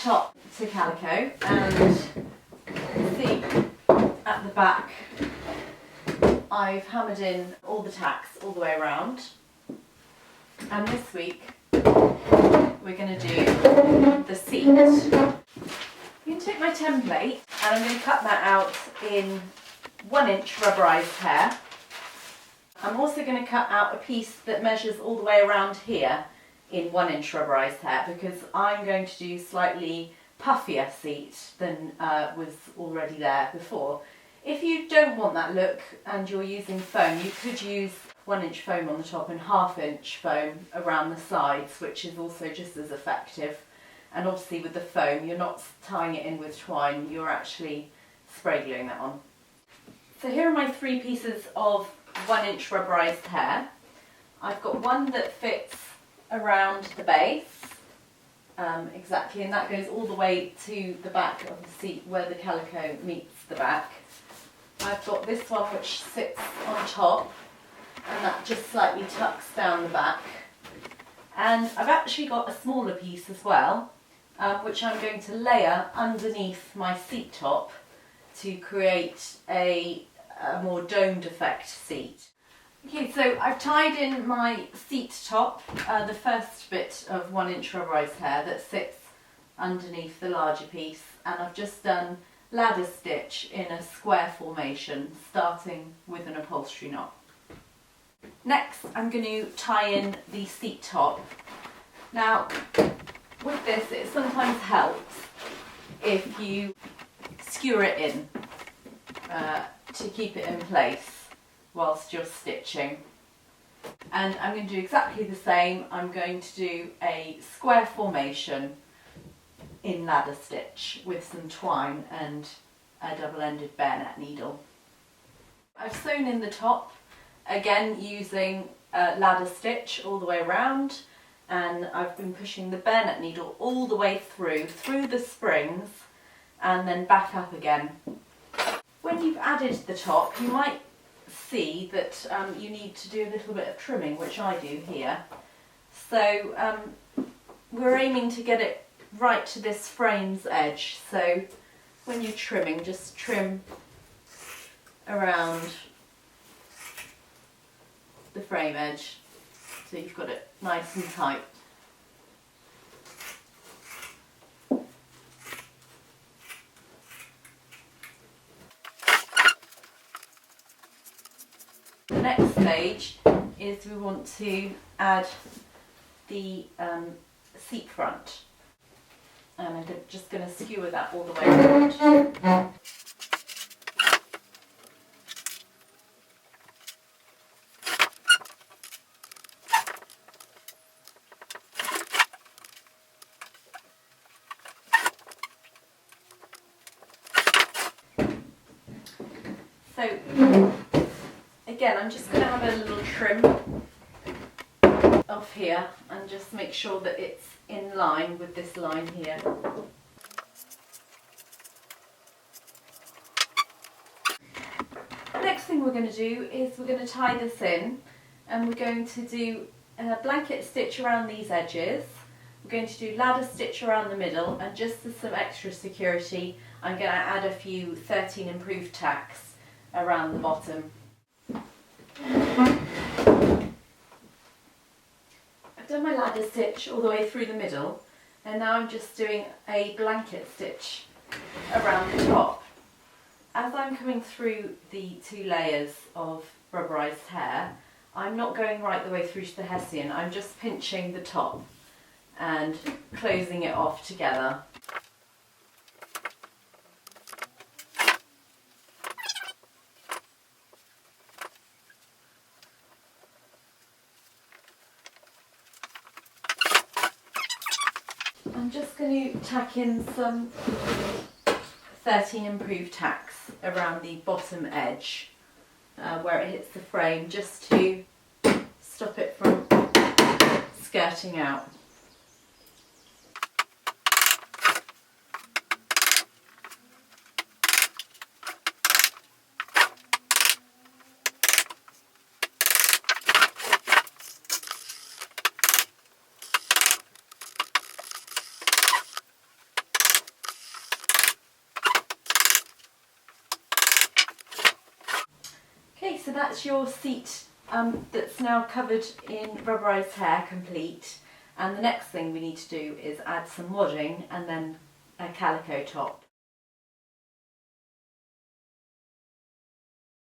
top to calico, and see at the back I've hammered in all the tacks all the way around, and this week we're going to do the seat. You can take my template and I'm going to cut that out in 1-inch rubberized hair. I'm also going to cut out a piece that measures all the way around here in 1-inch rubberized hair, because I'm going to do slightly puffier seat than was already there before. If you don't want that look and you're using foam, you could use 1-inch foam on the top and 1/2-inch foam around the sides, which is also just as effective. And obviously with the foam, you're not tying it in with twine, you're actually spray gluing that on. So here are my 3 pieces of 1-inch rubberized hair. I've got one that fits around the base, exactly, and that goes all the way to the back of the seat where the calico meets the back. I've got this one which sits on top, and that just slightly tucks down the back. And I've actually got a smaller piece as well, which I'm going to layer underneath my seat top to create a more domed effect seat. Okay, so I've tied in my seat top, the first bit of 1-inch rubberized hair that sits underneath the larger piece, and I've just done ladder stitch in a square formation, starting with an upholstery knot. Next, I'm going to tie in the seat top. Now, with this, it sometimes helps if you skewer it in to keep it in place whilst you're stitching. And I'm going to do exactly the same. I'm going to do a square formation in ladder stitch with some twine and a double-ended bayonet needle. I've sewn in the top, again using ladder stitch all the way around, and I've been pushing the bayonet needle all the way through the springs and then back up again. When you've added the top, you might see that you need to do a little bit of trimming, which I do here. So we're aiming to get it right to this frame's edge, so when you're trimming, just trim around the frame edge so you've got it nice and tight. The next stage is we want to add the seat front, and I'm just going to skewer that all the way around. So again, I'm just going to have a little trim off here and just make sure that it's in line with this line here. The next thing we're going to do is we're going to tie this in, and we're going to do a blanket stitch around these edges. We're going to do ladder stitch around the middle, and just for some extra security I'm going to add a few 13 improved tacks around the bottom. I've done my ladder stitch all the way through the middle, and now I'm just doing a blanket stitch around the top. As I'm coming through the 2 layers of rubberized hair, I'm not going right the way through to the hessian, I'm just pinching the top and closing it off together. I'm just going to tack in some 13 improved tacks around the bottom edge where it hits the frame, just to stop it from skirting out. so that's your seat that's now covered in rubberised hair complete, and the next thing we need to do is add some wadding and then a calico top.